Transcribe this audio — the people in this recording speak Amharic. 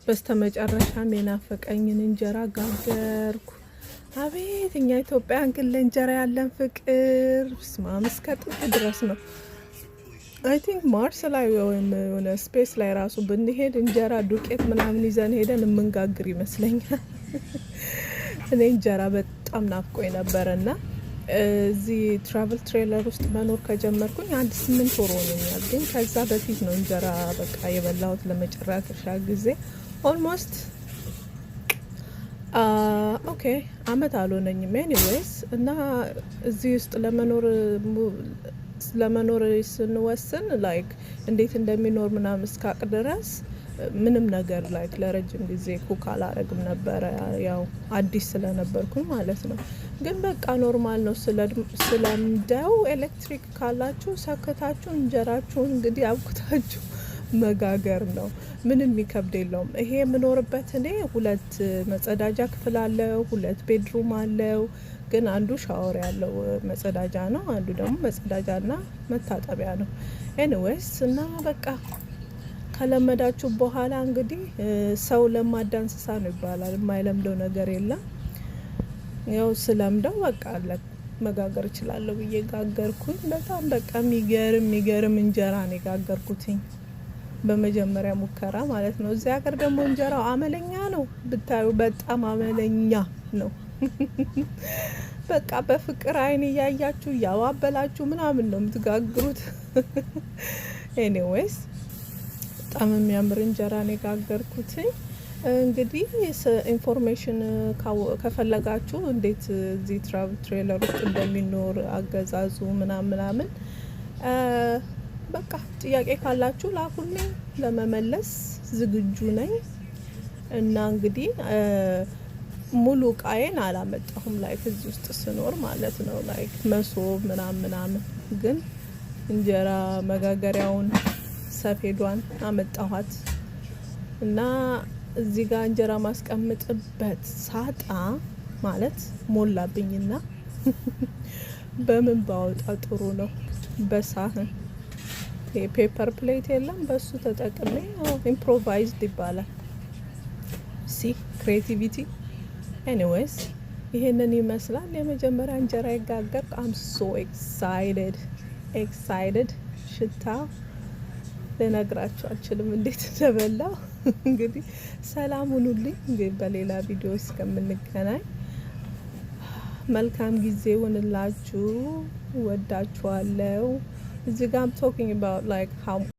በስተመጨረሻም የናፈቀኝን እንጀራ ጋገርኩ። አቤት እኛ ኢትዮጵያን ግን ለእንጀራ ያለን ፍቅር ስማም እስከ ጥግ ድረስ ነው። አይ ቲንክ ማርስ ላይ ወይም የሆነ ስፔስ ላይ ራሱ ብንሄድ እንጀራ ዱቄት ምናምን ይዘን ሄደን የምንጋግር ይመስለኛል። እኔ እንጀራ በጣም ናፍቆኝ ነበረና እዚህ ትራቨል ትሬለር ውስጥ መኖር ከጀመርኩኝ 8 ወር ሆኖኛል። ግን ከዛ በፊት ነው እንጀራ በቃ የበላሁት ለመጨረሻ ጊዜ ኦልሞስት ኦኬ አመት አልሆነኝም። ኤኒዌይስ እና እዚህ ውስጥ ለመኖር ስንወስን ላይክ እንዴት እንደሚኖር ምናምን እስካቅ ድረስ ምንም ነገር ላይክ ለረጅም ጊዜ ኩክ አላረግም ነበረ፣ ያው አዲስ ስለነበርኩኝ ማለት ነው። ግን በቃ ኖርማል ነው ስለምደው ኤሌክትሪክ ካላችሁ ሰክታችሁ እንጀራችሁን እንግዲህ አብኩታችሁ መጋገር ነው። ምንም የሚከብድ የለውም። ይሄ የምኖርበት እኔ 2 መጸዳጃ ክፍል አለው፣ 2 ቤድሩም አለው። ግን አንዱ ሻወር ያለው መጸዳጃ ነው፣ አንዱ ደግሞ መጸዳጃና መታጠቢያ ነው። ኤኒዌይስ እና በቃ ከለመዳችሁ በኋላ እንግዲህ ሰው ለማዳ እንስሳ ነው ይባላል። የማይለምደው ነገር የለም። ያው ስለምደው በቃ መጋገር እችላለሁ ብዬ ጋገርኩኝ። በጣም በቃ የሚገርም እንጀራ ነው የጋገርኩትኝ በመጀመሪያ ሙከራ ማለት ነው። እዚህ ሀገር ደግሞ እንጀራው አመለኛ ነው ብታዩ፣ በጣም አመለኛ ነው። በቃ በፍቅር አይን እያያችሁ እያባበላችሁ ምናምን ነው የምትጋግሩት። ኤኒዌይስ በጣም የሚያምር እንጀራ ነው የጋገርኩት። እንግዲህ ኢንፎርሜሽን ከፈለጋችሁ እንዴት እዚህ ትራቭል ትሬለር ውስጥ እንደሚኖር አገዛዙ ምናምን በቃ ጥያቄ ካላችሁ ላኩልኝ፣ ለመመለስ ዝግጁ ነኝ። እና እንግዲህ ሙሉ ቃዬን አላመጣሁም ላይክ እዚህ ውስጥ ስኖር ማለት ነው። ላይክ መሶብ ምናምን ግን እንጀራ መጋገሪያውን ሰፌዷን አመጣኋት እና እዚህ ጋር እንጀራ ማስቀምጥበት ሳጣ ማለት ሞላብኝና በምን ባወጣ ጥሩ ነው? በሳህን የፔፐር ፕሌት የለም፣ በሱ ተጠቅሜ ኢምፕሮቫይዝድ ይባላል። ክሬቲቪቲ። ኤኒዌይስ ይሄንን ይመስላል የመጀመሪያ እንጀራ ይጋገር። አም ሶ ኤክሳይትድ ሽታ ልነግራችሁ አልችልም እንዴት እንደበላው። እንግዲህ ሰላም ሁኑልኝ። እንግዲህ በሌላ ቪዲዮ እስከምንገናኝ መልካም ጊዜ ይሁንላችሁ። ወዳችኋለሁ። እዚህ ጋር I'm talking about like how